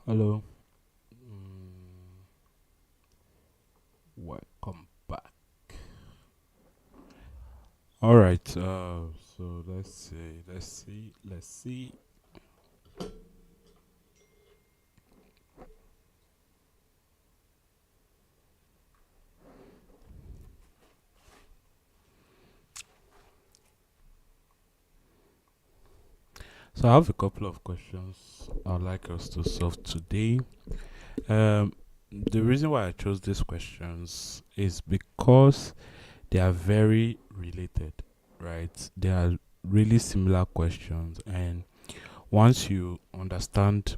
Hello. Mm, Welcome back. All right. So let's see. So I have a couple of questions I'd like us to solve today. Um, the reason why I chose these questions is because they are very related, right? They are really similar questions, and once you understand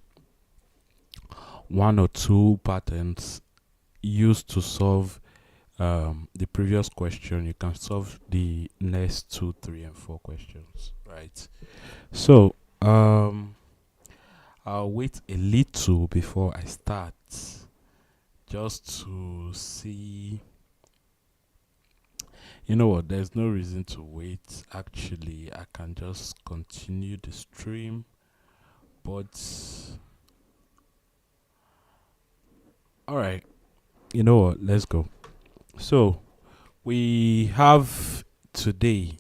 one or two patterns used to solve the previous question, you can solve the next two, three, and four questions, right? So, I'll wait a little before I start, just to see. You know what? There's no reason to wait. Actually, I can just continue the stream, but all right. You know what? Let's go. So we have today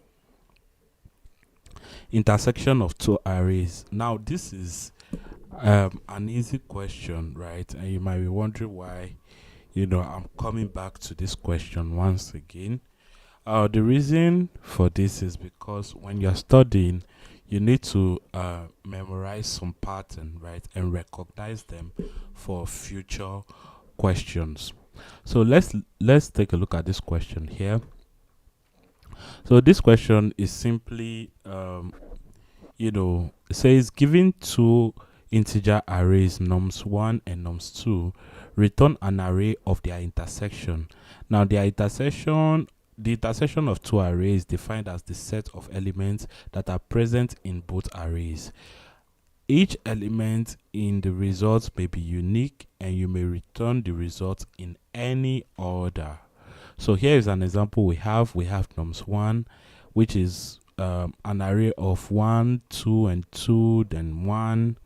intersection of two arrays. Now this is an easy question, right? And you might be wondering why, I'm coming back to this question once again. The reason for this is because when you're studying, you need to memorize some pattern, right, and recognize them for future questions. So let's take a look at this question here. So this question is simply it says given two integer arrays nums1 and nums2, return an array of their intersection. Now the intersection of two arrays is defined as the set of elements that are present in both arrays. Each element in the result may be unique, and you may return the result in any order. So here is an example we have nums1, which is an array of 1, 2, and 2, then 1,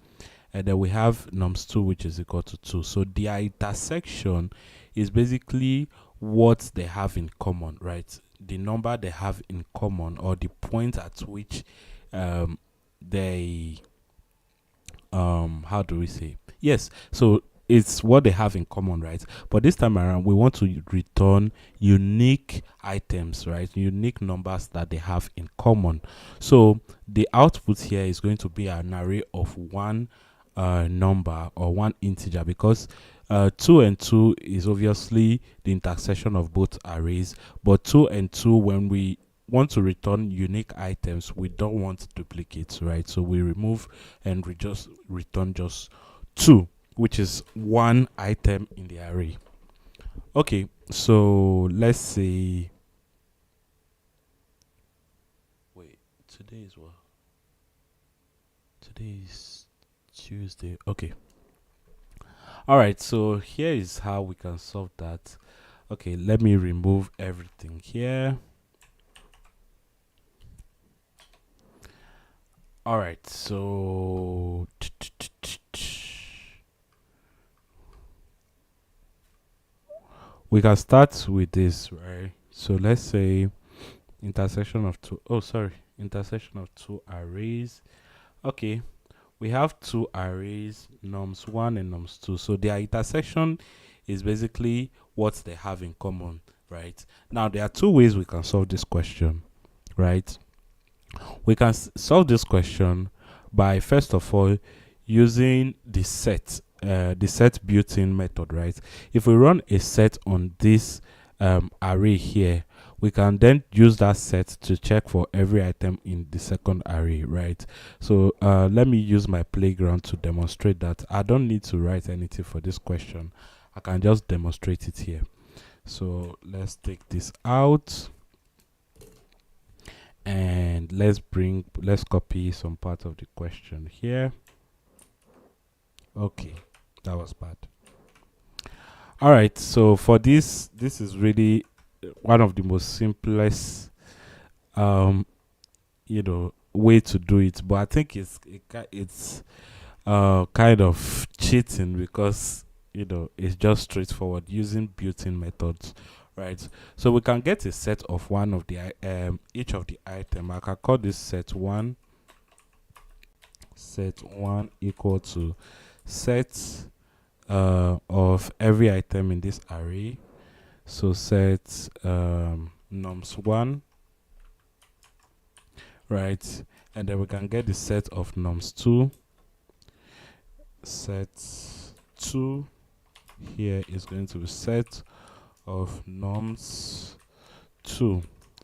and then we have nums2, which is equal to 2. So their intersection is basically what they have in common, right? The number they have in common, or the point at which they how do we say, yes, so it's what they have in common, right? But this time around we want to return unique items, right? Unique numbers that they have in common. So the output here is going to be an array of one number, or one integer, because 2 and 2 is obviously the intersection of both arrays. But 2 and 2, when we want to return unique items, we don't want duplicates, right? So we remove, and we just return just 2, which is one item in the array. Okay, so let's say, wait, today is what? Today is Tuesday. Okay. All right, so here is how we can solve that. Okay, let me remove everything here. All right, so we can start with this, right? So let's say intersection of two arrays. Okay, we have two arrays, nums1 and nums2. So their intersection is basically what they have in common, right? Now there are two ways we can solve this question, right? We can solve this question by, first of all, using the set built-in method, right? If we run a set on this array here, we can then use that set to check for every item in the second array, right? So let me use my playground to demonstrate that. I don't need to write anything for this question. I can just demonstrate it here. So let's take this out, and let's copy some part of the question here. Okay, that was bad. All right, so for this is really one of the most simplest way to do it, but I think it's kind of cheating, because it's just straightforward using built-in methods, right? So we can get a set of one of the each of the item. I can call this set one equal to set of every item in this array. So set nums1, right? And then we can get the set of nums2. Set 2 here is going to be set of nums2,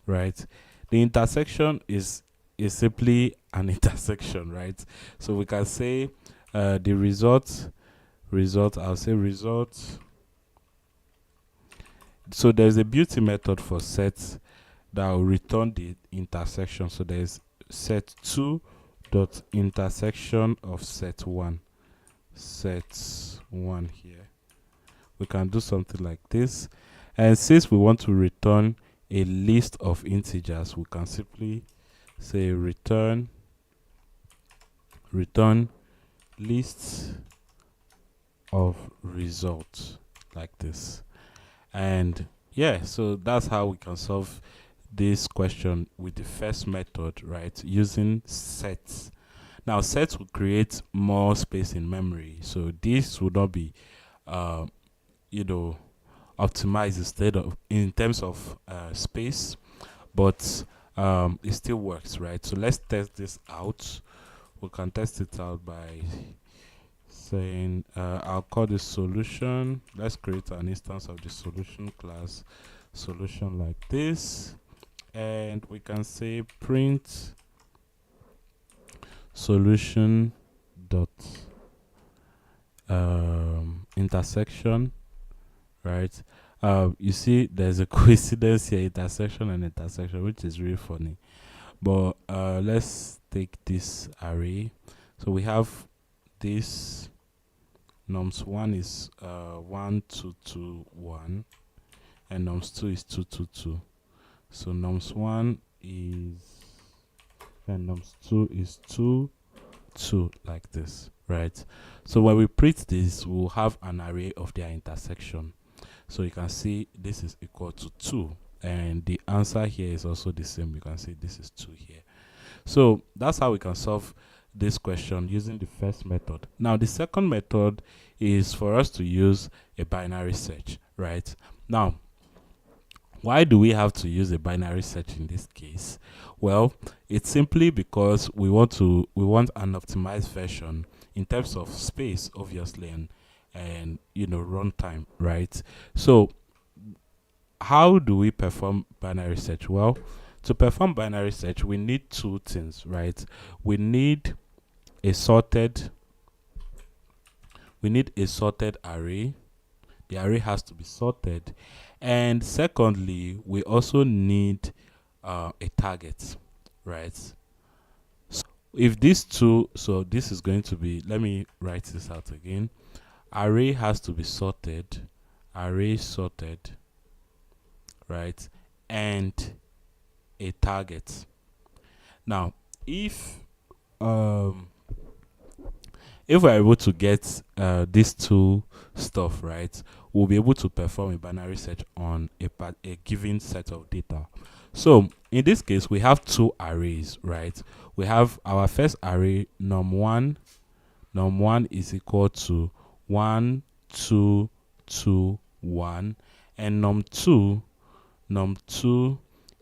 right? The intersection is simply an intersection, right? So we can say the result, I'll say result. So there's a beauty method for set that will return the intersection. So there's set2 dot intersection of set1 here. We can do something like this, and since we want to return a list of integers, we can simply say return list of results, like this. And yeah, so that's how we can solve this question with the first method, right, using sets. Now sets will create more space in memory, so this would not be optimized in terms of space, but it still works, right? So let's test this out. We can test it out by saying I'll call this solution. Let's create an instance of the solution class, solution, like this, and we can say print solution dot intersection, right? You see there's a coincidence here, intersection and intersection, which is really funny. But let's take this array. So we have this nums1 is 1 2 2 1, and nums2 is 2 2 2. So nums1 is, and nums2 is 2 2, like this, right? So when we print this, we'll have an array of their intersection. So you can see this is equal to 2, and the answer here is also the same. You can see this is 2 here. So that's how we can solve this question using the first method. Now the second method is for us to use a binary search, right? Now why do we have to use a binary search in this case? Well, it's simply because we want an optimized version in terms of space, obviously, and runtime, right? So how do we perform binary search? Well, to perform binary search, we need two things, right? We need a sorted array. The array has to be sorted, and secondly, we also need a target, right? So if these two, so this is going to be, let me write this out again. Array has to be sorted, right, and a target. Now if we're able to get these two stuff, right, we'll be able to perform a binary search on a given set of data. So in this case, we have two arrays, right? We have our first array, num1 is equal to 1 2 2 1, and num2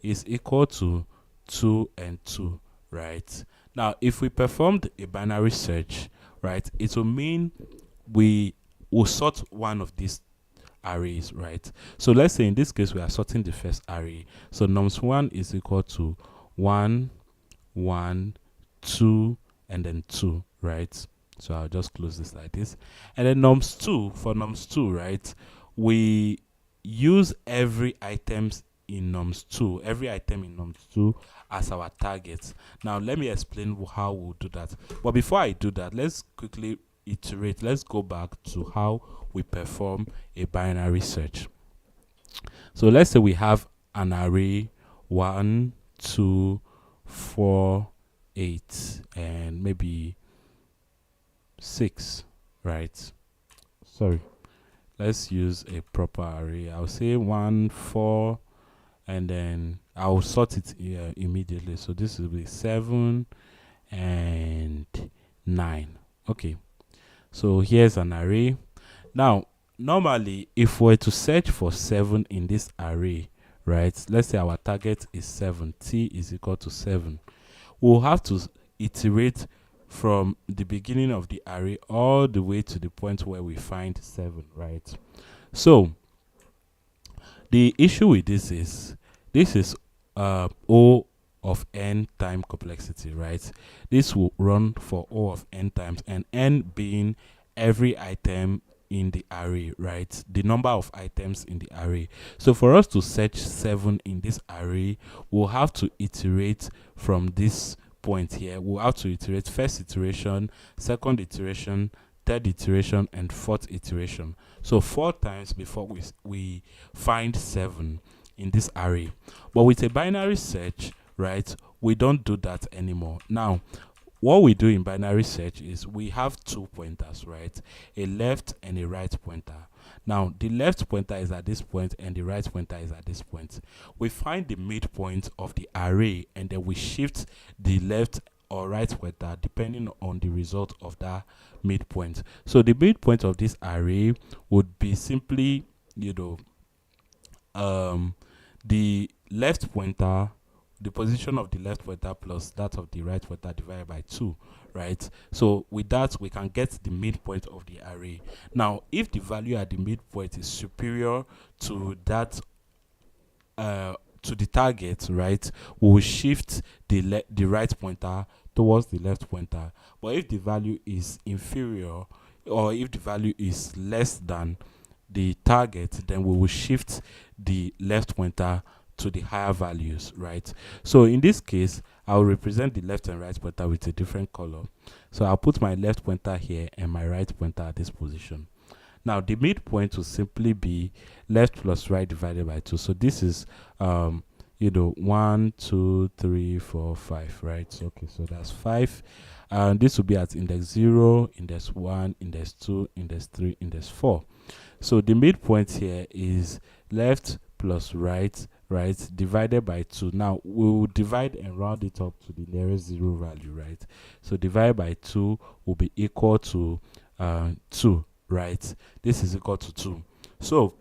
is equal to 2 and 2, right? Now if we performed a binary search, right, it will mean we will sort one of these arrays, right? So let's say in this case we are sorting the first array. So nums1 is equal to 1 1 2 and then 2, right? So I'll just close this like this. And then nums2, right, we use every item in nums2 as our target. Now let me explain how we'll do that. But before I do that, let's quickly iterate. Let's go back to how we perform a binary search. So let's say we have an array 1 2 4 8 and maybe 6, right? Sorry, let's use a proper array. I'll say 1, 4, and then I'll sort it immediately. So this will be 7 and 9. Okay, so here's an array. Now normally if we're to search for 7 in this array, right, let's say our target is 7, t is equal to 7, we'll have to iterate from the beginning of the array all the way to the point where we find 7, right? So the issue with this is O of n time complexity, right? This will run for O of n times, and n being every item in the array, right? The number of items in the array. So for us to search 7 in this array, we'll have to iterate from this point here. We'll have to iterate first iteration, second iteration, third iteration, and fourth iteration. So 4 times before we find 7 in this array. But with a binary search, right, we don't do that anymore. Now what we do in binary search is we have 2 pointers, right? A left and a right pointer. Now the left pointer is at this point and the right pointer is at this point. We find the midpoint of the array and then we shift the left or right pointer depending on the result of that midpoint. So the midpoint of this array would be simply, the left pointer, the position of the left pointer plus that of the right pointer divided by 2, right? So with that we can get the midpoint of the array. Now if the value at the midpoint is superior to that to the target, right, we will shift the right pointer towards the left pointer. But if the value is inferior, or if the value is less than the target, then we will shift the left pointer to the higher values, right? So in this case I'll represent the left and right pointer with a different color. So I'll put my left pointer here and my right pointer at this position. Now the midpoint will simply be left plus right divided by 2. So this is 1, 2, 3, 4, 5, right? So, okay, so that's 5. And this will be at index 0, index 1, index 2, index 3, index 4. So the midpoint here is left plus right divided by 2. Now we will divide and round it up to the nearest 0 value, right? So divided by 2 will be equal to 2, right? This is equal to 2. So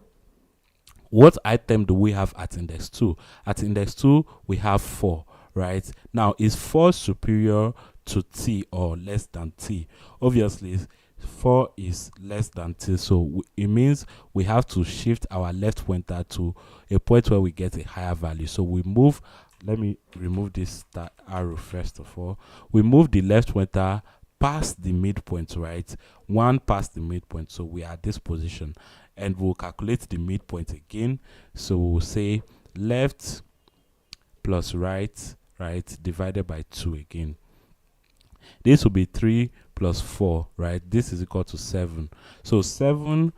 what item do we have at index 2? At index 2 we have 4, right? Now is 4 superior to t or less than t? Obviously 4 is less than t, so it means we have to shift our left pointer to a point where we get a higher value. So we move, let me remove this arrow first of all. We move the left pointer past the midpoint, right? 1 past the midpoint, so we are at this position, and we'll calculate the midpoint again. So we'll say left plus right divided by 2 again. This will be 3 plus 4, right? This is equal to 7. So 7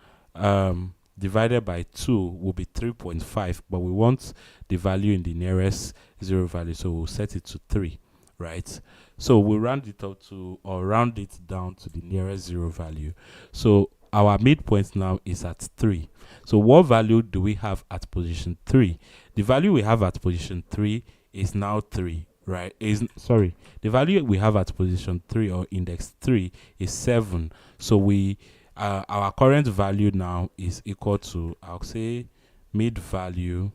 divided by 2 will be 3.5, but we want the value in the nearest 0 value, so we'll set it to 3, right? So we'll round it up to, or round it down to the nearest 0 value. So our midpoint now is at 3. So what value do we have at position 3? The value we have at position 3 is now 3, right? The value we have at position 3 or index 3 is 7. So we our current value now is equal to, I'll say mid value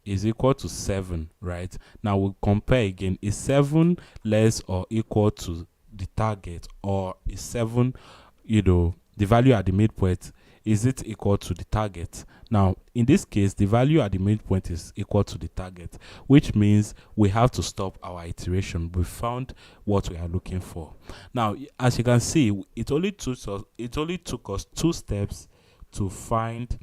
is equal to 7, right? Now we'll compare again. Is 7 less or equal to the target, or is 7, the value at the midpoint, is it equal to the target? Now in this case the value at the midpoint is equal to the target, which means we have to stop our iteration. We found what we are looking for. Now as you can see, it only took us 2 steps to find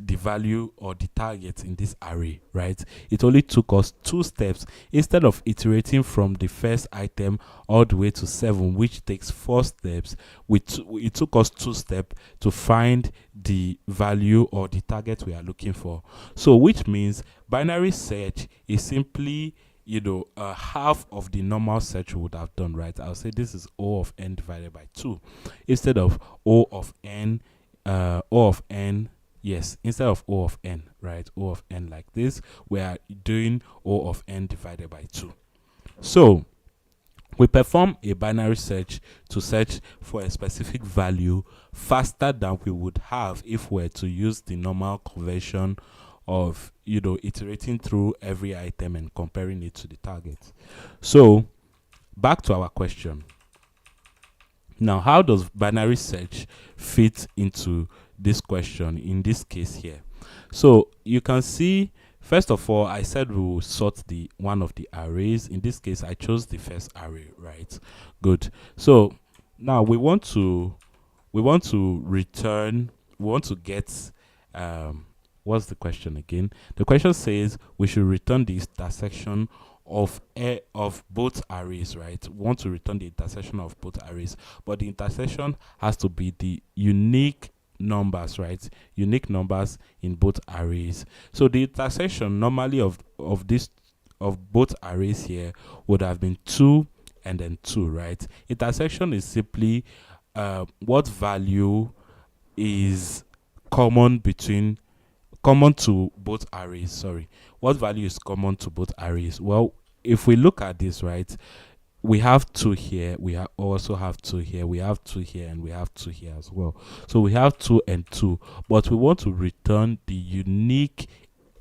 the value or the target in this array, right? It only took us 2 steps instead of iterating from the first item all the way to 7, which takes 4 steps. It took us 2 steps to find the value or the target we are looking for. So which means binary search is simply half of the normal search we would have done, right? I'll say this is O of n divided by 2 instead of O of n, yes, instead of O of n, right? O of n like this, we are doing O of n divided by 2. So we perform a binary search to search for a specific value faster than we would have if we were to use the normal convention of iterating through every item and comparing it to the target. So back to our question. Now, how does binary search fit into this question in this case here? So you can see, first of all, I said we will sort the one of the arrays. In this case, I chose the first array, right? Good. So now we want to get what's the question again? The question says we should return the intersection of both arrays, right? We want to return the intersection of both arrays, but the intersection has to be the unique numbers, right? Unique numbers in both arrays. So the intersection normally of both arrays here would have been 2 and then 2, right? Intersection is simply what value is common to both arrays. Sorry, what value is common to both arrays? Well, if we look at this, right, we have 2 here, we also have 2 here, we have 2 here, and we have 2 here as well. So we have 2 and 2, but we want to return the unique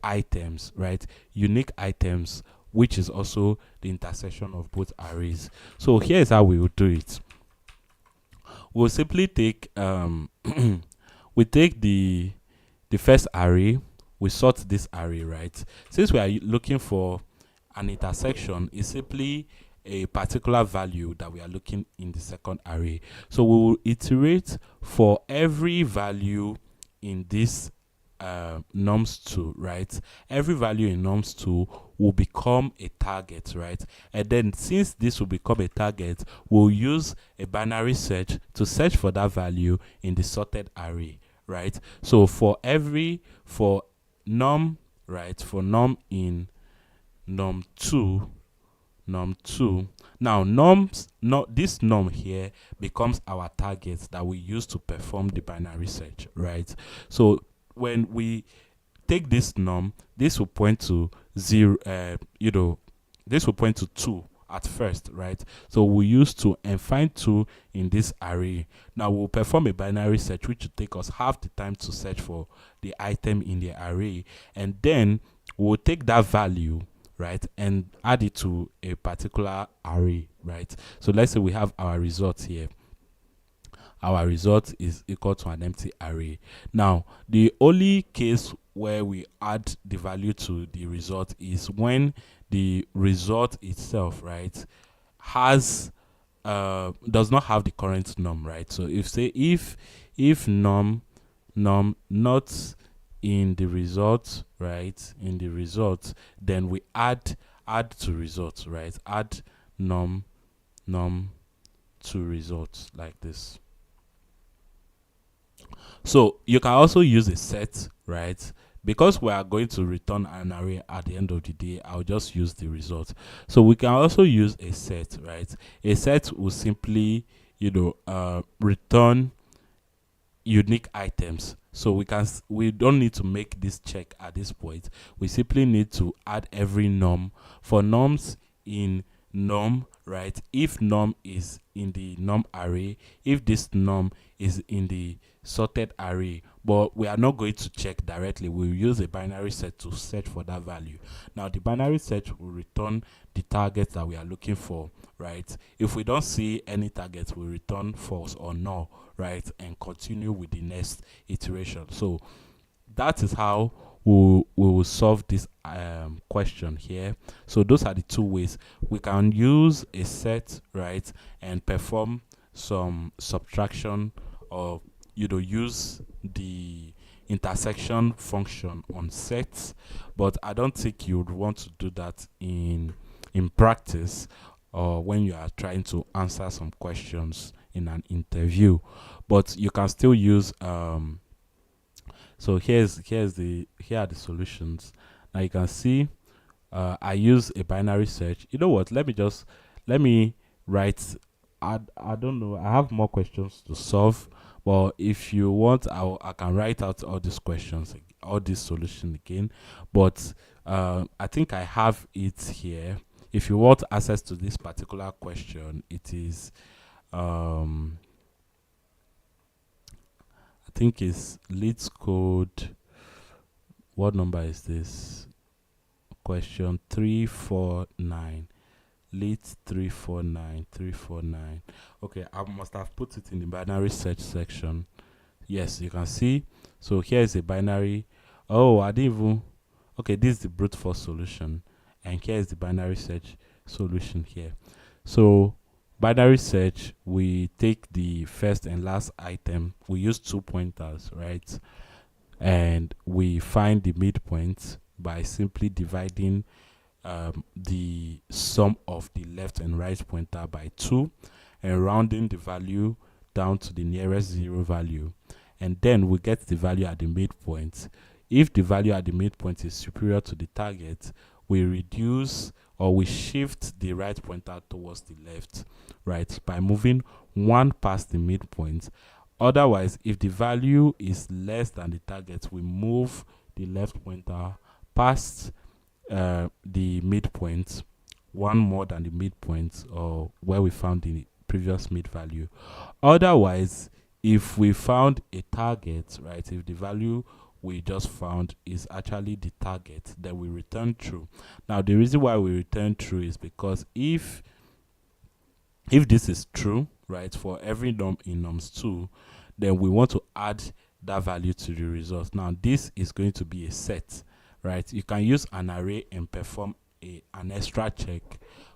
items, right? Unique items, which is also the intersection of both arrays. So here's how we will do it. We'll simply take we take the first array, we sort this array, right? Since we are looking for an intersection, it's simply a particular value that we are looking in the second array. So we will iterate for every value in this nums2, right? Every value in nums2 will become a target, right? And then since this will become a target, we'll use a binary search to search for that value in the sorted array, right? So for num, right, for num in num2, now this num here becomes our target that we use to perform the binary search, right? So when we take this num, this will point to 0, this will point to 2 at first, right? So we use 2 and find 2 in this array. Now we'll perform a binary search, which will take us half the time to search for the item in the array, and then we'll take that value, right, and add it to a particular array, right? So let's say we have our result here. Our result is equal to an empty array. Now, the only case where we add the value to the result is when the result itself, right, does not have the current num, right? So if num not in the result, right, in the result, then we add to result, right? Add num to result like this. So you can also use a set, right? Because we are going to return an array at the end of the day, I'll just use the result. So we can also use a set, right? A set will simply, return unique items. So we don't need to make this check at this point. We simply need to add every num. For nums in num, right? If num is in the num array, if this num is in the sorted array, but we are not going to check directly, we'll use a binary search to search for that value. Now the binary search will return the target that we are looking for, right? If we don't see any targets, we'll return false or null, right, and continue with the next iteration. So that is how we will solve this question here. So those are the two ways we can use a set, right, and perform some subtraction, or use the intersection function on sets. But I don't think you would want to do that in practice, or when you are trying to answer some questions in an interview. But you can still use so here are the solutions. Now you can see I use a binary search. You know what? Let me write. I don't know. I have more questions to solve, but if you want, I can write out all these questions, all this solution again. But I think I have it here. If you want access to this particular question, it is I think it's LEETCODE. What number is this? Question 349. Late 349. Okay, I must have put it in the binary search section. Yes, you can see. So here is a binary. Oh, I didn't even. Okay, this is the brute force solution, and here is the binary search solution here. So binary search, we take the first and last item. We use 2 pointers, right? And we find the midpoint by simply dividing the sum of the left and right pointer by 2 and rounding the value down to the nearest 0 value, and then we get the value at the midpoint. If the value at the midpoint is superior to the target, we reduce or we shift the right pointer towards the left, right, by moving 1 past the midpoint. Otherwise, if the value is less than the target, we move the left pointer past the midpoint, 1 more than the midpoint, or where we found the previous mid value. Otherwise, if we found a target, right, if the value we just found is actually the target, then we return true. Now, the reason why we return true is because if this is true, right, for every norm in norms2, then we want to add that value to the result. Now, this is going to be a set, right? You can use an array and perform an extra check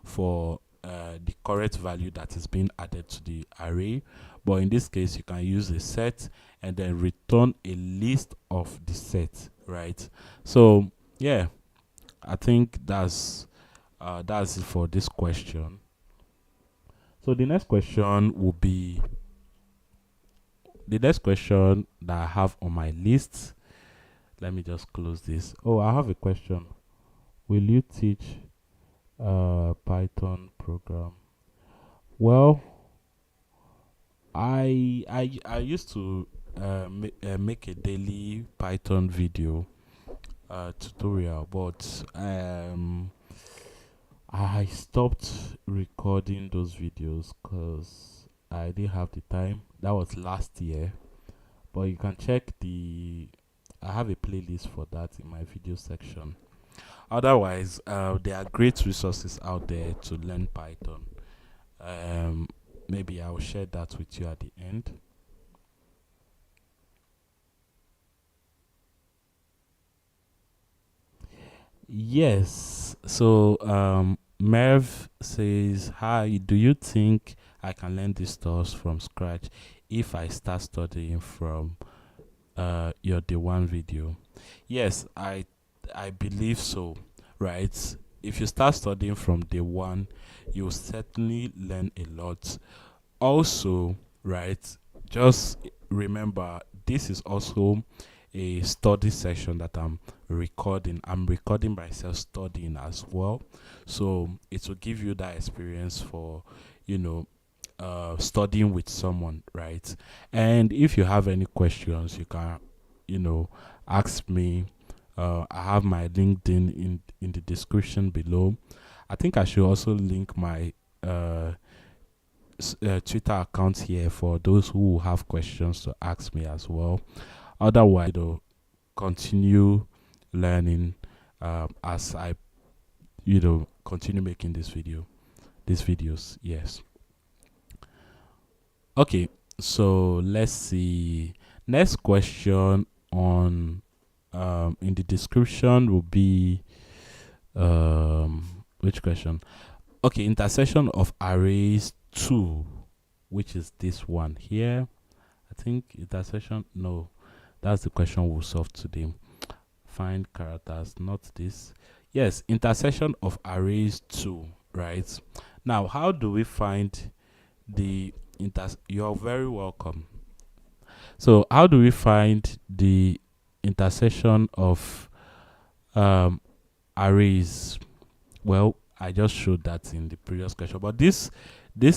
for the correct value that is being added to the array. But in this case, you can use a set and then return a list of the set, right? So yeah, I think that's it for this question. So the next question will be the next question that I have on my list. Let me just close this. Oh, I have a question. Will you teach Python program? Well, I used to make a daily Python video tutorial, but I stopped recording those videos because I didn't have the time. That was last year, but you can check I have a playlist for that in my video section. Otherwise, there are great resources out there to learn Python. Maybe I'll share that with you at the end. Yes. So Merv says, "Hi, do you think I can learn these stuff from scratch if I start studying from your day one video?" Yes, I believe so, right? If you start studying from day one, you'll certainly learn a lot. Also, right, just remember this is also a study session that I'm recording. I'm recording myself studying as well, so it will give you that experience for, you know, studying with someone, right? And if you have any questions, you can, you know, ask me. I have my LinkedIn in the description below. I think I should also link my Twitter account here for those who have questions to ask me as well. Otherwise, continue learning as I, continue making these videos. Yes. Okay. So let's see. Next question on in the description will be which question? Okay, intersection of arrays 2, which is this one here. I think intersection, no, that's the question we'll solve today. Find characters, not this. Yes, intersection of arrays 2, right? Now, how do we find the you're very welcome. So how do we find the intersection of arrays. Well, I just showed that in the previous question, but this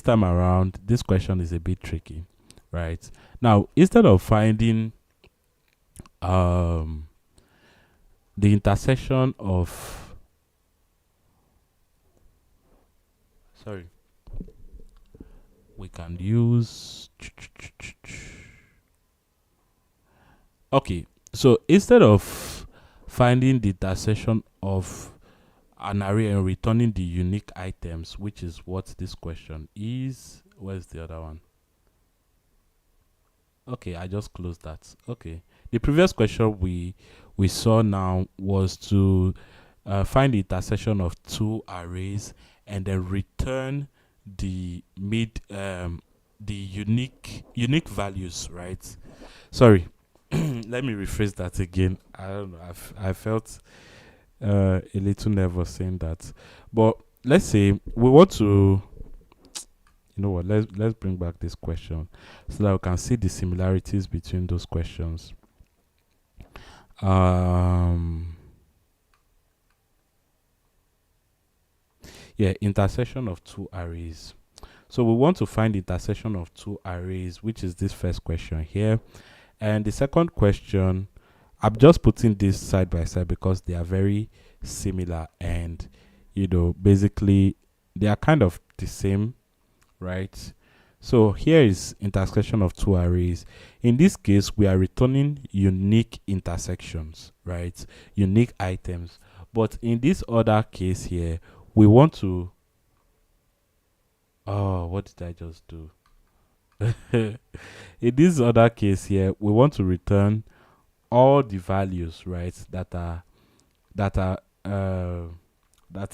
time around, this question is a bit tricky, right? Now, instead of finding um the intersection of, sorry, we can use, okay, so instead of finding the intersection of an array and returning the unique items, which is what this question is, where's the other one? Okay, I just closed that. Okay, the previous question we saw now was to find the intersection of two arrays and then return the the unique values, right? Sorry, let me rephrase that again. I don't know. I felt a little nervous saying that, but let's say we want to. You know what? Let's bring back this question so that we can see the similarities between those questions. Um, yeah, intersection of two arrays. So we want to find the intersection of two arrays, which is this first question here. And the second question, I'm just putting this side by side because they are very similar, and basically they are kind of the same, right? So here is intersection of two arrays. In this case, we are returning unique intersections, right? Unique items. But in this other case here, we want to, oh, what did I just do? In this other case here, we want to return all the values, right, that are that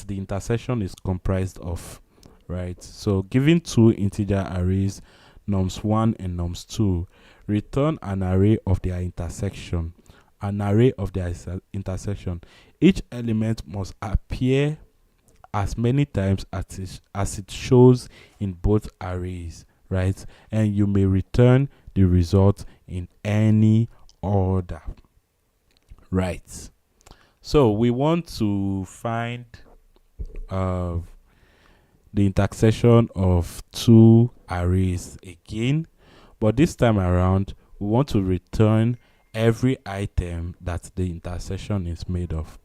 the intersection is comprised of, right? So given two integer arrays, nums1 and nums2, return an array of their intersection. An array of their intersection. Each element must appear as many times as it shows in both arrays, right? And you may return the result in any order, right? So we want to find uh, the intersection of two arrays again, but this time around we want to return every item that the intersection is made of,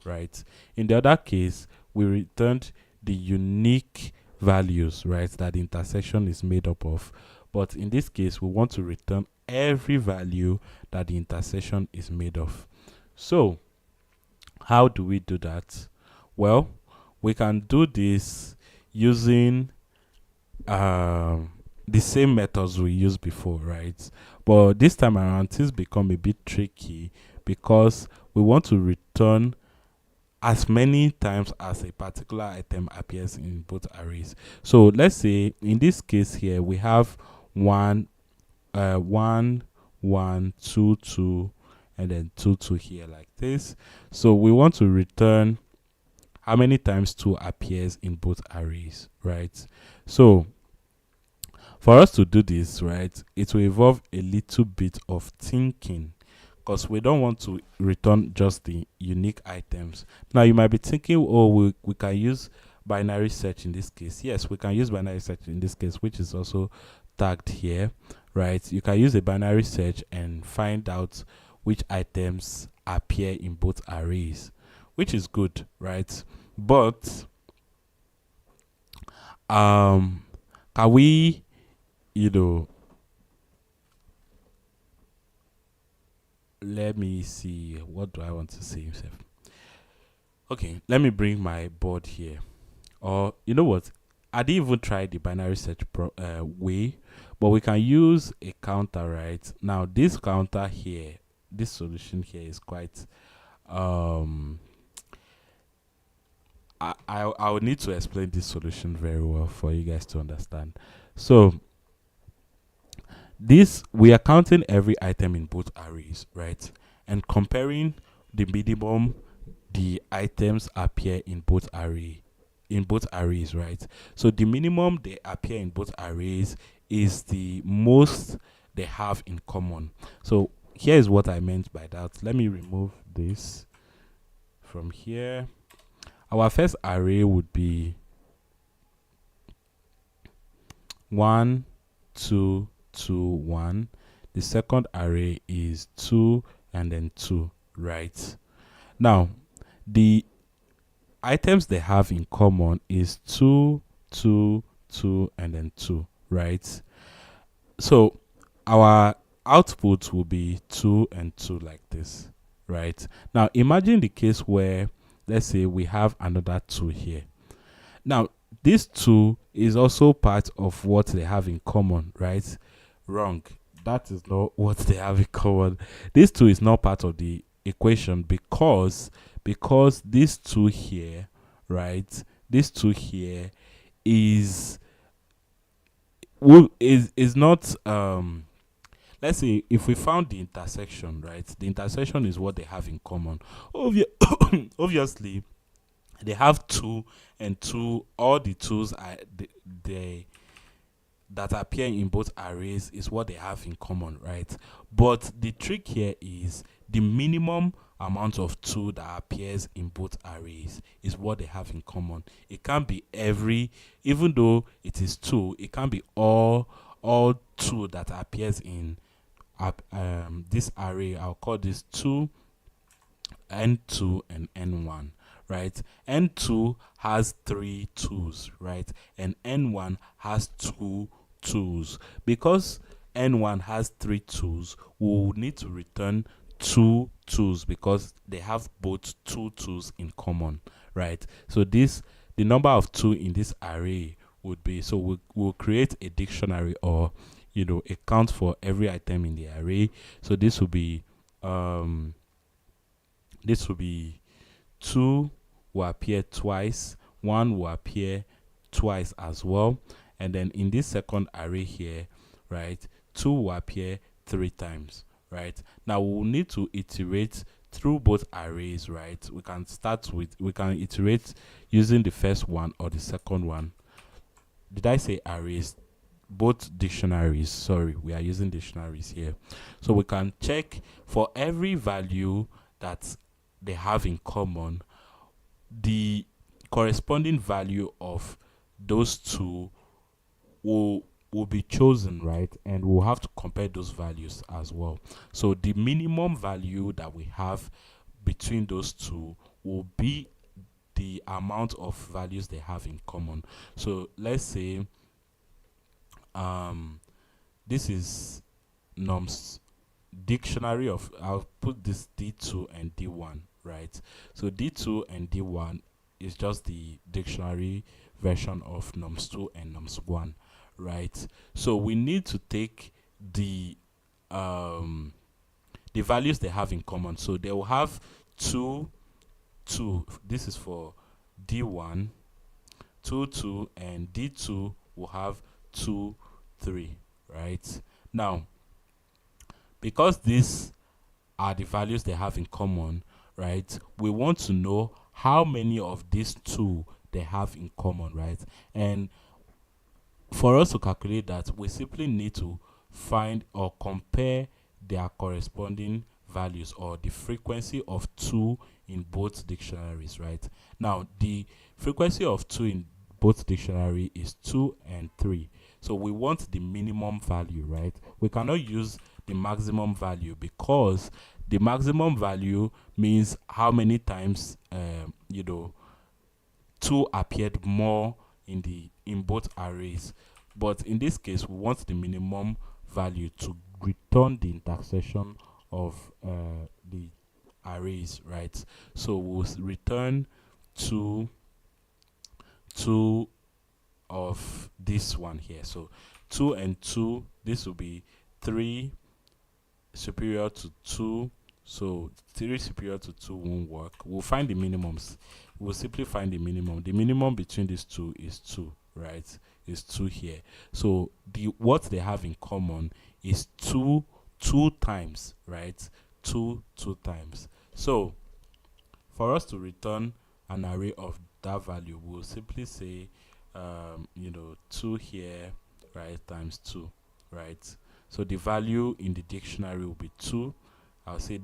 right? In the other case, we returned the unique values, right, that the intersection is made up of, but in this case we want to return every value that the intersection is made of. So how do we do that? Well, we can do this using the same methods we used before, right? But this time around, things become a bit tricky because we want to return as many times as a particular item appears in both arrays. So let's say in this case here we have 1, 1, 1, 2, 2, and then 2, 2 here like this. So we want to return how many times 2 appears in both arrays, right? So for us to do this, right, it will involve a little bit of thinking because we don't want to return just the unique items. Now you might be thinking, oh, we can use binary search in this case. Yes, we can use binary search in this case, which is also tagged here, right? You can use a binary search and find out which items appear in both arrays, which is good, right? But can we, let me see, what do I want to say? Okay, let me bring my board here. Or you know what, I didn't even try the binary search way, but we can use a counter. Right now, this counter here, this solution here is quite I would need to explain this solution very well for you guys to understand. So this, we are counting every item in both arrays, right, and comparing the minimum the items appear in both arrays, right? So the minimum they appear in both arrays is the most they have in common. So here is what I meant by that. Let me remove this from here, our first array would be 1 2 2 1. The second array is 2 and then 2, right? Now the items they have in common is 2 2 2 and then 2, right? So our output will be 2 and 2 like this, right? Now imagine the case where, let's say, we have another 2 here. Now this 2 is also part of what they have in common, right? Wrong. That is not what they have in common. This 2 is not part of the equation because this 2 here, right? This 2 here is is not let's say if we found the intersection, right? The intersection is what they have in common. Obviously they have 2 and 2. All the 2's are they that appear in both arrays is what they have in common, right? But the trick here is the minimum amount of 2 that appears in both arrays is what they have in common. It can't be every, even though it is 2, it can't be all 2 that appears in this array. I'll call this 2, n2 and n1, right? N2 has 3 2's, right? And n1 has 2 2's. Because n1 has 3 2's, we will need to return 2 2's because they have both 2 2's in common, right? So the number of 2 in this array would be, so we'll create a dictionary, or a count for every item in the array. So this will be 2 will appear twice, 1 will appear twice as well, and then in this second array here, right, 2 will appear 3 times, right? Now we will need to iterate through both arrays, right? We can iterate using the first one or the second one. Did I say arrays? Both dictionaries. Sorry, we are using dictionaries here. So we can check for every value that they have in common, the corresponding value of those 2 will be chosen, right? And we'll have to compare those values as well. So the minimum value that we have between those 2 will be the amount of values they have in common. So let's say this is nums dictionary of, I'll put this D2 and D1, right? So D2 and D1 is just the dictionary version of nums2 and nums1, right? So we need to take the values they have in common. So they will have 2 2. This is for D1, 2 2, and D2 will have 2 3, right? Now because these are the values they have in common, right, we want to know how many of these 2 they have in common, right? And for us to calculate that, we simply need to find or compare their corresponding values, or the frequency of 2 in both dictionaries, right? Now the frequency of 2 in both dictionary is 2 and 3. So we want the minimum value, right? We cannot use the maximum value because the maximum value means how many times 2 appeared more in both arrays. But in this case, we want the minimum value to return the intersection of the arrays, right? So we'll return 2 of this one here. So 2 and 2, this will be 3 superior to 2. So 3 superior to 2 won't work. We'll find the minimums. We'll simply find the minimum. The minimum between these 2 is 2, right? Is 2 here. So what they have in common is 2 times, right? 2 times. So for us to return an array of that value, we'll simply say 2 here, right, times 2, right? So the value in the dictionary will be 2. I'll say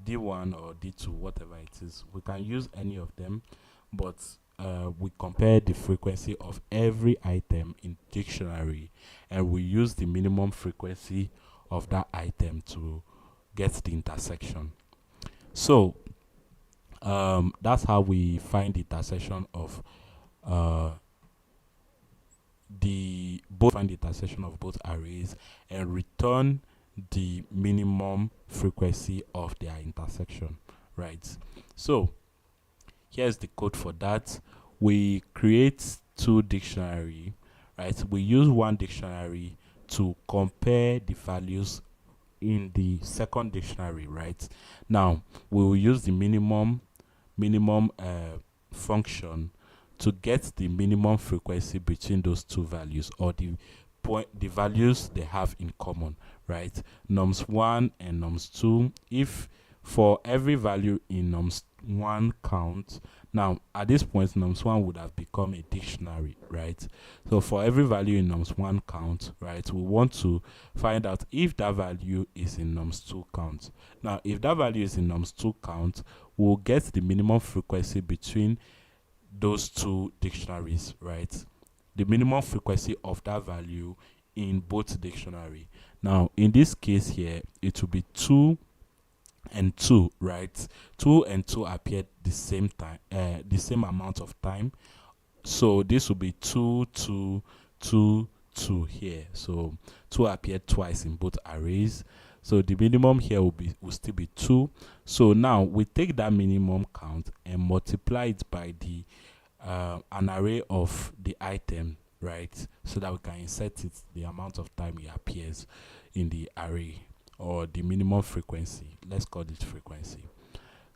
D1 or D2, whatever it is. We can use any of them, but we compare the frequency of every item in dictionary, and we use the minimum frequency of that item to get the intersection. So that's how we find the intersection of find the intersection of both arrays and return the minimum frequency of their intersection, right? So here's the code for that. We create two dictionary, right? We use one dictionary to compare the values in the second dictionary, right? Now we will use the minimum function to get the minimum frequency between those two values, or the values they have in common, right? Nums1 and nums2. If for every value in nums1 count, now at this point nums1 would have become a dictionary, right? So for every value in nums1 count, right, we want to find out if that value is in nums2 count. Now if that value is in nums2 count, we'll get the minimum frequency between those two dictionaries, right? The minimum frequency of that value in both dictionary. Now in this case here, it will be 2 and 2, right? 2 and 2 appeared the same time, the same amount of time. So this will be 2 2 2 2 here. So 2 appeared twice in both arrays. So the minimum here will still be 2. So now we take that minimum count and multiply it by the an array of the item, right? So that we can insert it the amount of time it appears in the array, or the minimum frequency. Let's call it frequency.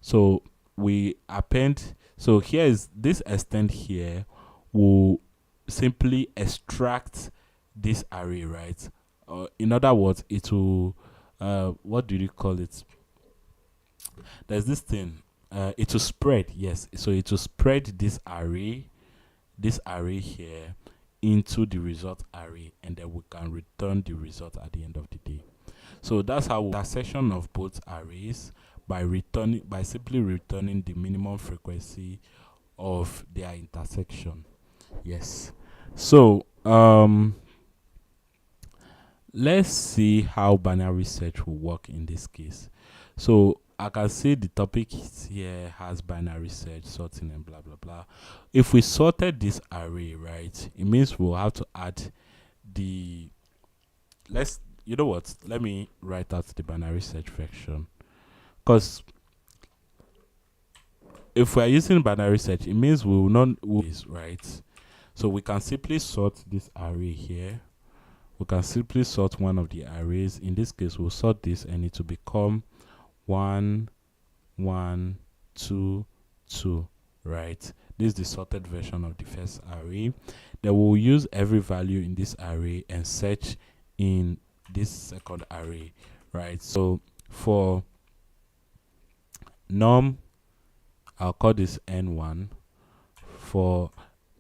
So we append. So here is this extend here will simply extract this array, right? In other words, it will what do you call it? There's this thing. It will spread, yes. So it will spread this array here into the result array, and then we can return the result at the end of the day. So that's how we intersection of both arrays by simply returning the minimum frequency of their intersection. Yes. So let's see how binary search will work in this case. So I can see the topic here has binary search, sorting, and blah blah blah. If we sorted this array, right, it means we'll have to add the you know what, let me write out the binary search function, because if we're using binary search, it means we will not right. So we can simply sort this array here. We can simply sort one of the arrays. In this case, we'll sort this and it will become 1 1 2 2, right? This is the sorted version of the first array. Then we'll use every value in this array and search in this second array, right? So for num, I'll call this n1. For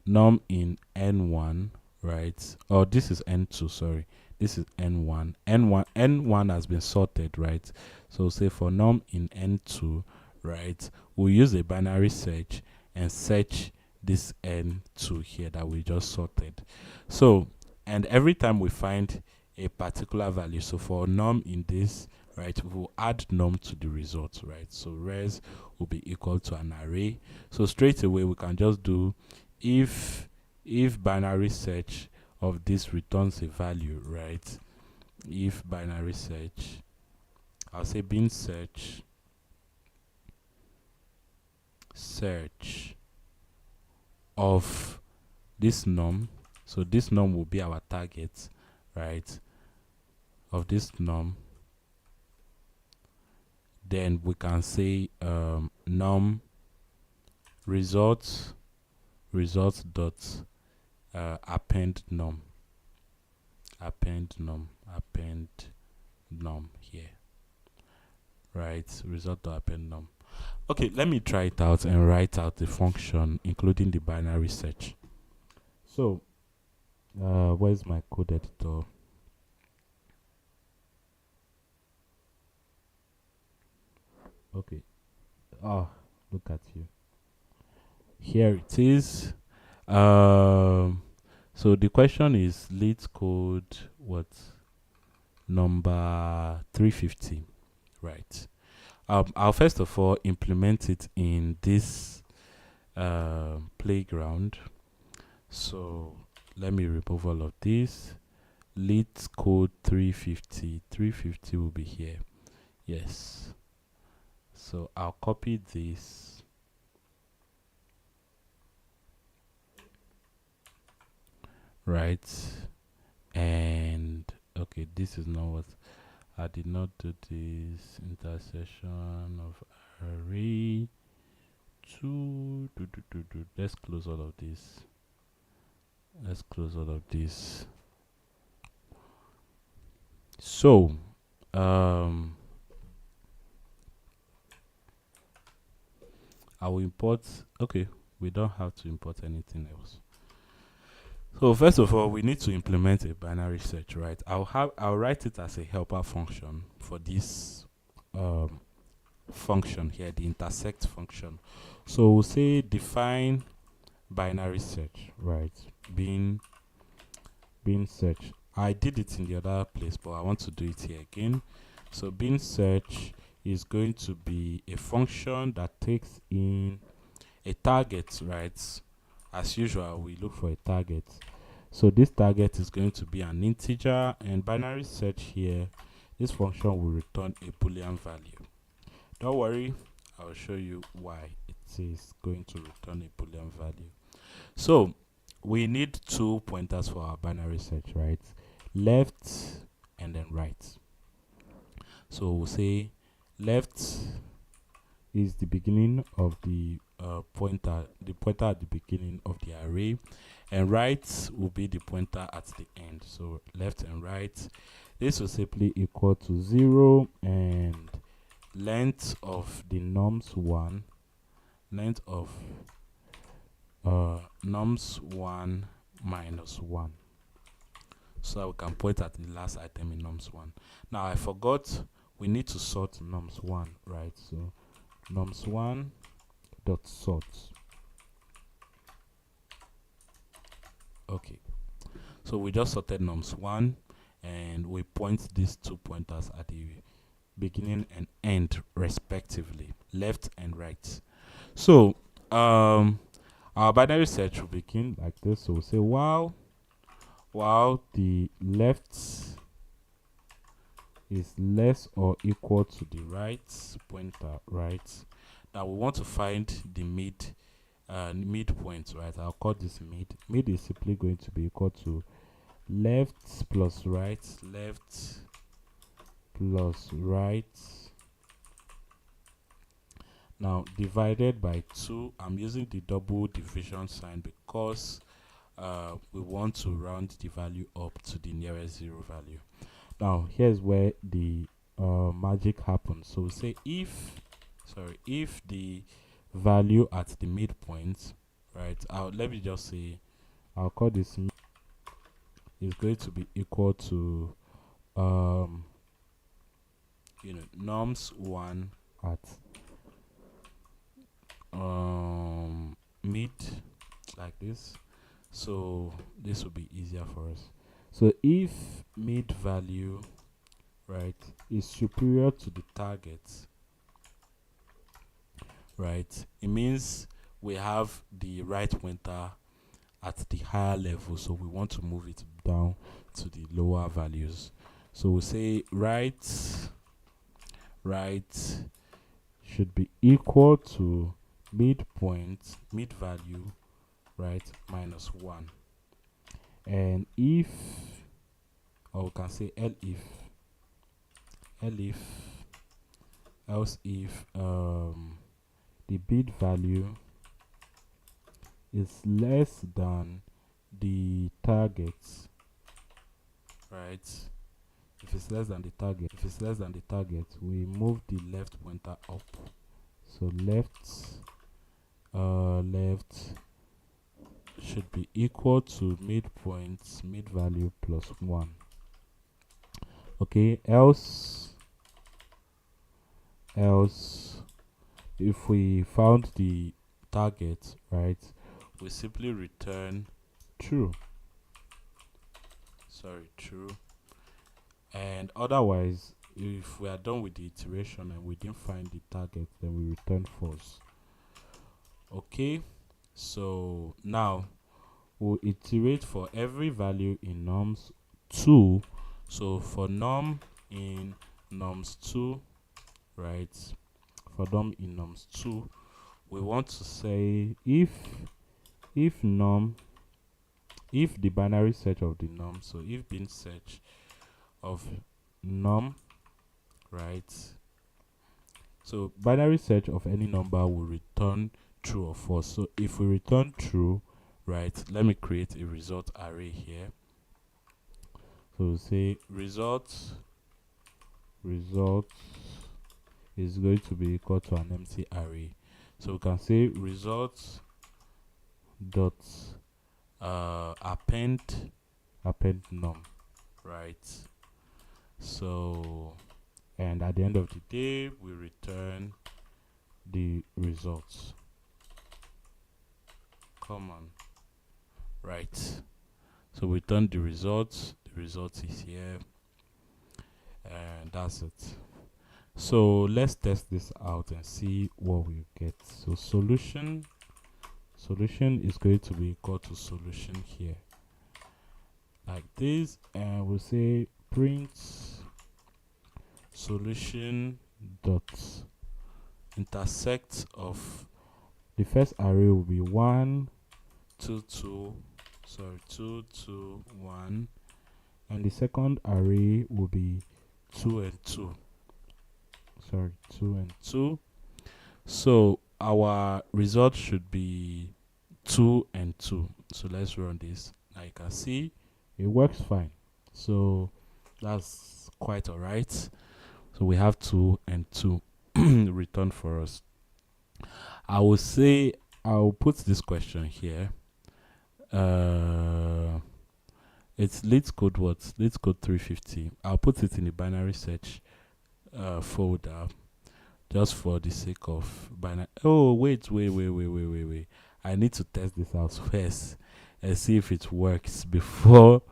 num in n1, right? Oh, this is n2, sorry. This is n1. N1 has been sorted, right? So say for num in n2, right, we'll use a binary search and search this n2 here that we just sorted. So, and every time we find a particular value, so for num in this, right, we'll add num to the result, right? So res will be equal to an array. So straight away we can just do if binary search of this returns a value, right? If binary search, I'll say bin search of this num, so this num will be our target, right, of this num, then we can say num results dot append num here, right? Result dot append num. Okay, let me try it out and write out the function including the binary search. So where's my code editor? Okay. Oh, look at you. Here it is. So the question is lead code what number 350, right? I'll first of all implement it in this playground. So let me remove all of this. Lead code 350. 350 will be here. Yes. So I'll copy this. Right. And okay, this is not what I did not do. This intersection of array 2. Let's close all of this. Let's close all of this. So I will import. Okay, we don't have to import anything else. So first of all, we need to implement a binary search, right? I'll write it as a helper function for this function here, the intersect function. So we'll say define binary search, right? Being search. I did it in the other place, but I want to do it here again. So being search is going to be a function that takes in a target, right? As usual, we look for a target. So this target is going to be an integer, and binary search here, this function will return a Boolean value. Don't worry, I'll show you why it is going to return a Boolean value. So we need 2 pointers for our binary search, right? Left and then right. So we'll say left is the beginning of the pointer at the beginning of the array, and right will be the pointer at the end. So left and right, this will simply equal to 0, and length of the nums1, length of nums1 minus 1, so we can point at the last item in nums1. Now I forgot, we need to sort nums1, right? So nums1 dot sort. Okay, so we just sorted nums1, and we point these 2 pointers at the beginning and end respectively, left and right. So our binary search will begin like this. So we'll say while the left is less or equal to the right pointer, right? Now we want to find the midpoint, right? I'll call this mid. Mid is simply going to be equal to left plus right, left plus right. Now divided by 2. I'm using the double division sign because we want to round the value up to the nearest 0 value. Now here's where the magic happens. So we say if the value at the midpoint, right? Let me just say I'll call this is going to be equal to nums1 at mid, like this. So this will be easier for us. So if mid value, right, is superior to the target, right, it means we have the right pointer at the higher level, so we want to move it down to the lower values. So we say right should be equal to midpoint, mid value, right, minus 1. And if, or we can say else if the bid value is less than the target, right? If it's less than the target, we move the left pointer up. So left should be equal to midpoint, mid value plus 1. Okay, else if we found the target, right, we simply return true. True. And otherwise, if we are done with the iteration and we didn't find the target, then we return false. Okay, so now we'll iterate for every value in nums 2. So for num in nums 2, right, for num in nums 2, we want to say if num, if the binary search of the num, so if bin search of num, right, so binary search of any number will return true or false. So if we return true, right, let me create a result array here. So we'll say result is going to be equal to an empty array. So we can say result dot append num, right? So, and at the end of the day, we return the results. Come on, right? So we return the results. The result is here, and that's it. So let's test this out and see what we get. So solution is going to be equal to solution here, like this, and we'll say print solution dot intersect of the first array will be 1 2 2 2 2 1, and the second array will be 2 and 2 2 and 2. So our result should be 2 and 2. So let's run this. Now you can see it works fine. So that's quite all right. So we have 2 and 2 return for us. I will say I'll put this question here. It's LEETCODE what? LEETCODE 350. I'll put it in the binary search folder just for the sake of binary. Oh, wait. I need to test this out first and see if it works before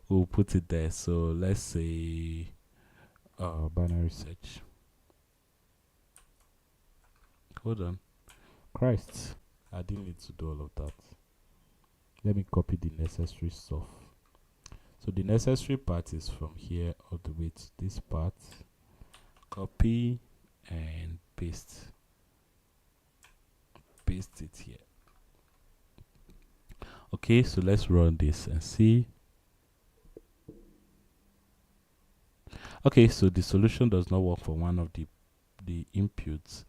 we'll put it there. So let's say binary search. Hold on. Christ, I didn't need to do all of that. Let me copy the necessary stuff. So the necessary part is from here all the way to this part. Copy and paste it here. Okay, so let's run this and see. Okay, so the solution does not work for one of the inputs.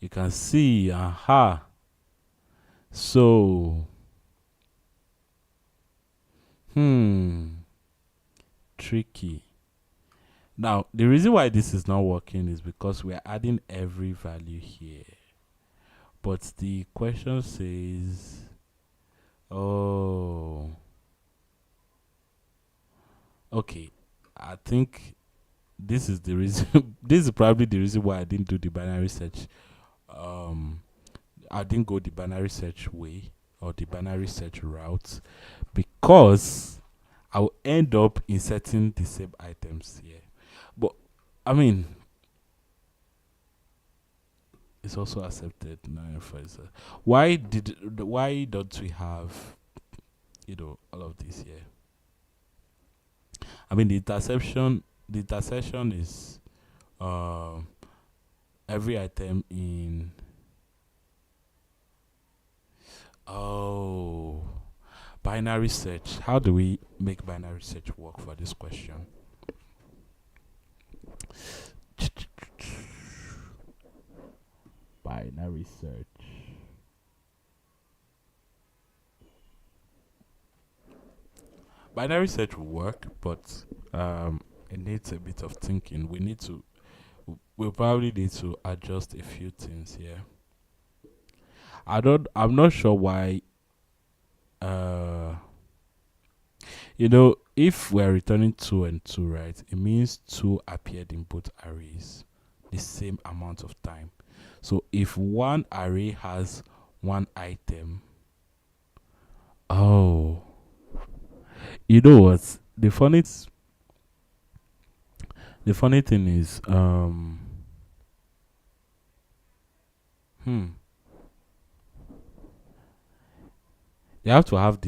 You can see, so tricky. Now the reason why this is not working is because we are adding every value here, but the question says, oh, okay, I think this is the reason this is probably the reason why I didn't do the binary search. I didn't go the binary search way or the binary search route, because I'll end up inserting the same items here. But I mean, it's also accepted now. Why don't we have all of this here? I mean, the intersection is every item in binary search. How do we make binary search work for this question? Binary search. Binary search will work, but it needs a bit of thinking. We'll probably need to adjust a few things here. I'm not sure why if we're returning 2 and 2, right, it means 2 appeared in both arrays. the same amount of time. So if one array has one item, oh, you know what? The funny thing is, hmm, they have to have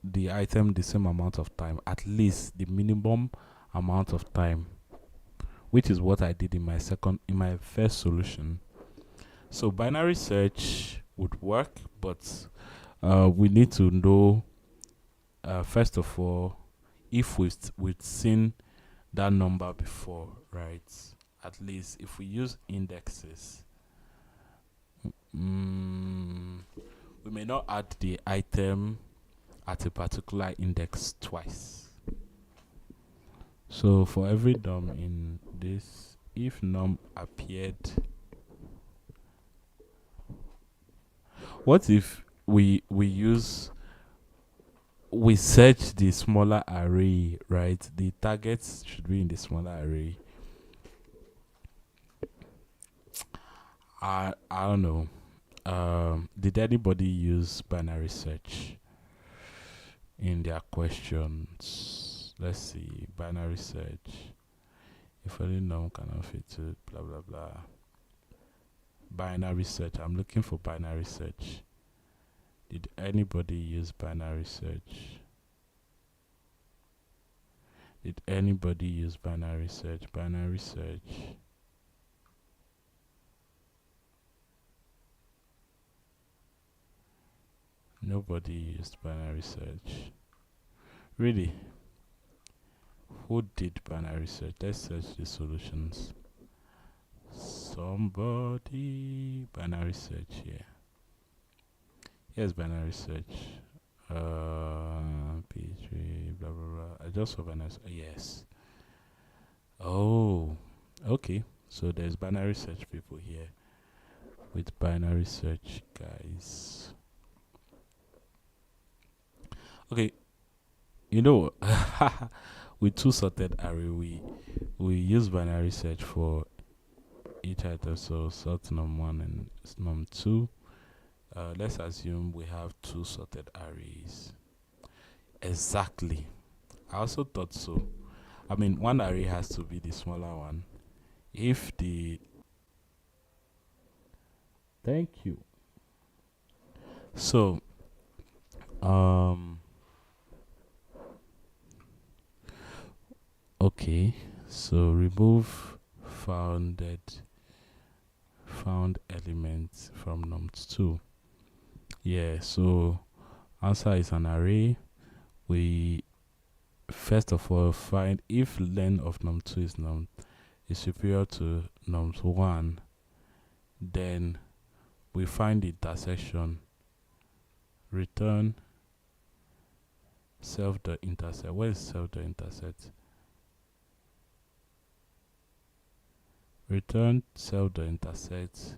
the item the same amount of time, at least the minimum amount of time, which is what I did in my first solution. So binary search would work, but we need to know, first of all, if we've seen that number before, right? At least if we use indexes, we may not add the item at a particular index twice. So for every num in this, if num appeared, what if we search the smaller array, right? The targets should be in the smaller array. I don't know. Did anybody use binary search in their questions? Let's see. Binary search. If only num cannot fit to blah blah blah. Binary search. I'm looking for binary search. Did anybody use binary search? Did anybody use binary search? Binary search. Nobody used binary search. Really? Who did binary search? Let's search the solutions. Somebody. Binary search here. Yes, binary search. P3, blah blah blah. I just saw binary. Yes. Oh, okay. So there's binary search people here with binary search, guys. Okay, you know, with two sorted array, we use binary search for each item. So sort num1 and num2. Let's assume we have two sorted arrays. Exactly. I also thought so. I mean, one array has to be the smaller one. If the Thank you. So, okay. So remove found element from num2. Yeah. So answer is an array. We first of all find if len of num2 is superior to num1, then we find the intersection, return self.intercept. Where is self.intercept? Return self.intercept.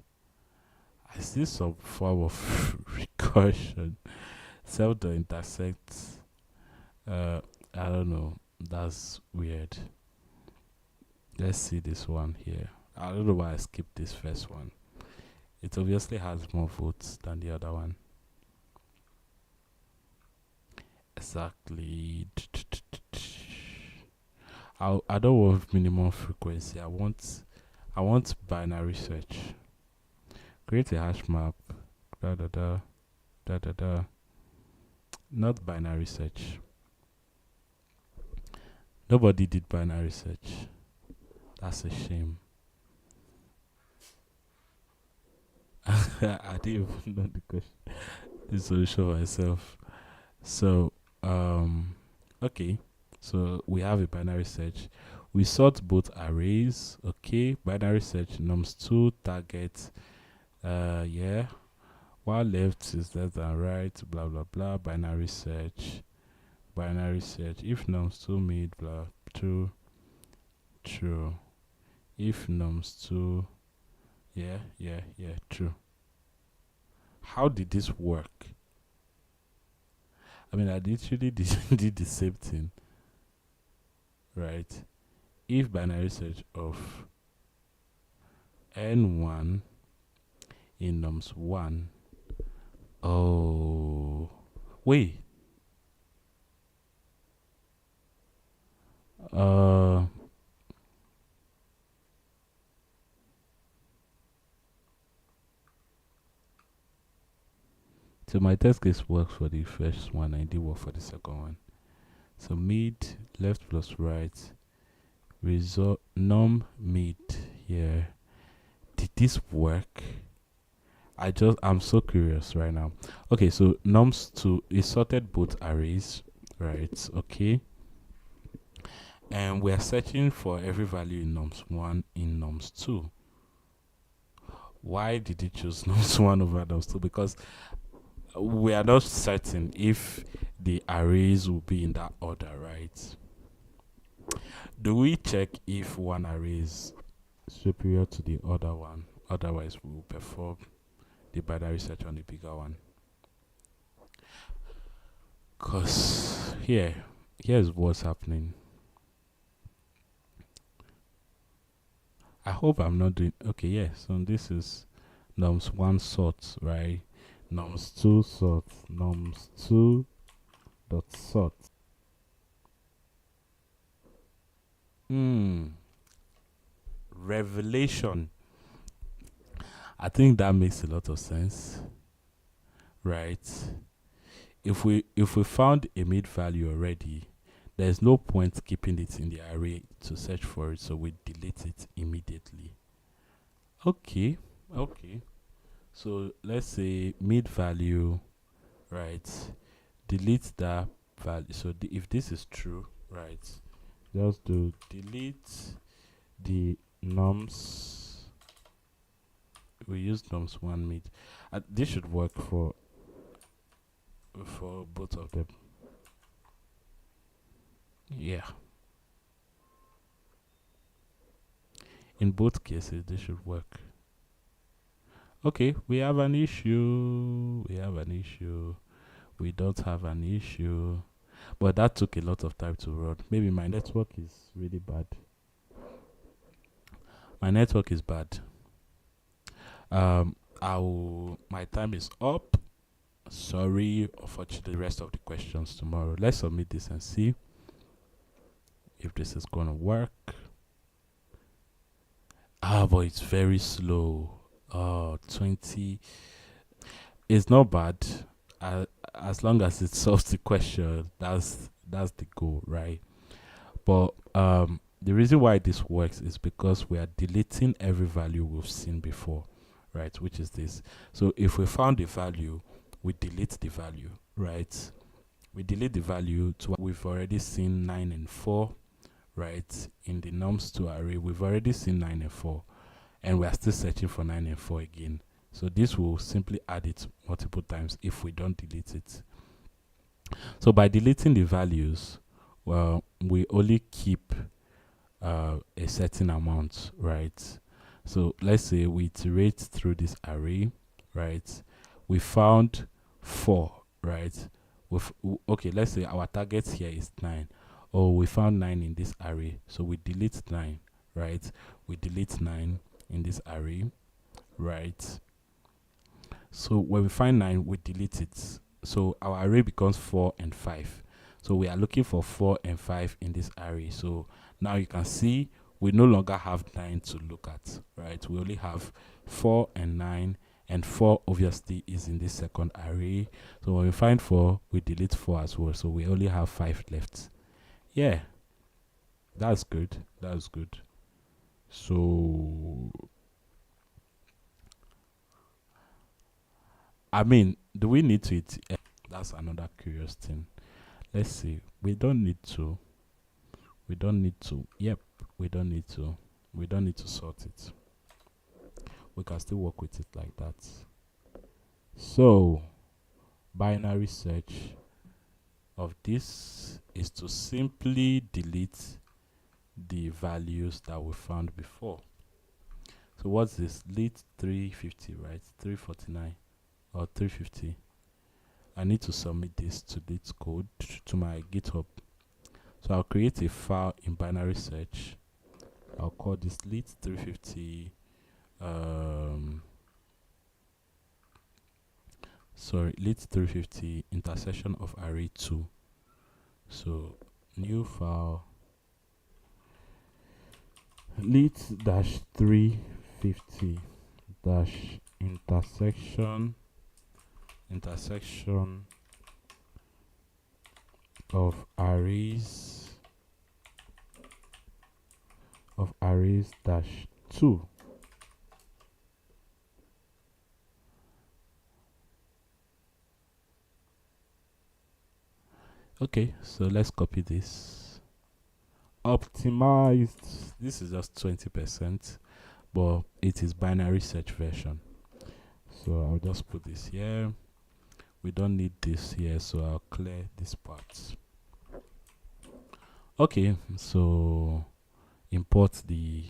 I see some form of recursion. Self.intercept. I don't know. That's weird. Let's see this one here. I don't know why I skipped this first one. It obviously has more votes than the other one. Exactly. I don't want minimum frequency. I want binary search. Create a hash map. Da da da da da da. Not binary search. Nobody did binary search. That's a shame. I didn't even know the solution myself. So, okay. So we have a binary search. We sort both arrays. Okay, binary search nums2 target. Yeah. While left is less than right. Blah blah blah. Binary search. Binary search. If nums2 mid blah true. True. If nums2 yeah true. How did this work? I mean, I literally did the same thing, right? If binary search of n1 in nums1. Oh, wait. Uh, so my test case works for the first one and it did work for the second one. So mid, left plus right, result num mid here. Did this work? I'm so curious right now. Okay, so nums2 is sorted both arrays, right? Okay. And we are searching for every value in nums1 in nums2. Why did it choose nums1 over nums2? Because we are not certain if the arrays will be in that order, right? Do we check if one array is superior to the other one? Otherwise, we will perform the binary search on the bigger one. Because here's what's happening. I hope I'm not doing okay. Yes, so this is nums1 sort, right? Nums2 sort, nums2 dot sort. Revelation. I think that makes a lot of sense, right? If we found a mid value already, there's no point keeping it in the array to search for it, so we delete it immediately. Okay. So let's say mid value, right? Delete that value. So if this is true, right? Just do delete the nums. We use nums1 mid. This should work for both of them. Yeah. In both cases, this should work. Okay, we have an issue. We don't have an issue. But that took a lot of time to run. Maybe my network is really bad. My network is bad. My time is up. Sorry, unfortunately, the rest of the questions tomorrow. Let's submit this and see if this is gonna work. But it's very slow. 20. It's not bad. As long as it solves the question, that's the goal, right? But the reason why this works is because we are deleting every value we've seen before, right? Which is this. So if we found a value, we delete the value, right? We delete the value to we've already seen 9 and 4, right? In the nums2 array, we've already seen 9 and 4, and we are still searching for 9 and 4 again. So this will simply add it multiple times if we don't delete it. So by deleting the values, well, we only keep a certain amount, right? So let's say we iterate through this array, right? We found 4, right? Okay, let's say our target here is 9. Oh, we found 9 in this array, so we delete 9, right? We delete 9 in this array, right? So when we find 9, we delete it. So our array becomes 4 and 5. So we are looking for 4 and 5 in this array. So now you can see we no longer have 9 to look at, right? We only have 4 and 9, and 4 obviously is in this second array. So when we find 4, we delete 4 as well. So we only have 5 left. Yeah, that's good. That's good. So I mean, do we need to that's another curious thing. Let's see. We don't need to. Yep, we don't need to sort it. We can still work with it like that. So binary search of this is to simply delete the values that we found before. So what's this? Leet 350, right? 349 or 350. I need to submit this to LEETCODE to my GitHub. So I'll create a file in binary search. I'll call this leet 350 sorry, lit 350 intersection of array 2. So new file lit dash 350 dash intersection of arrays dash 2. Okay, so let's copy this. Optimized. This is just 20%, but it is binary search version. So I'll just put this here. We don't need this here, so I'll clear this part. Okay, so import the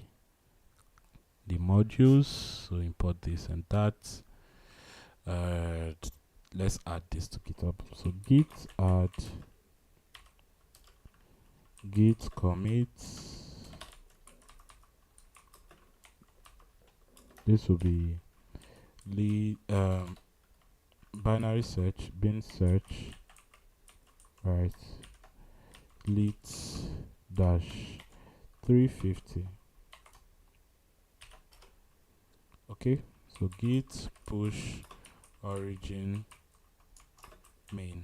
modules. So import this and that. Let's add this to GitHub. So git add git commit. This will be binary search, bin search, right? Lit dash 350. Okay, so git push origin main.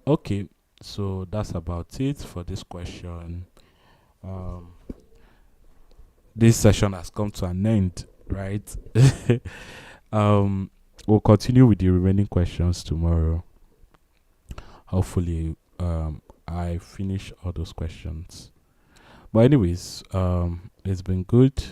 Okay, so that's about it for this question. This session has come to an end, right? We'll continue with the remaining questions tomorrow. Hopefully, I finish all those questions. But anyways, it's been good.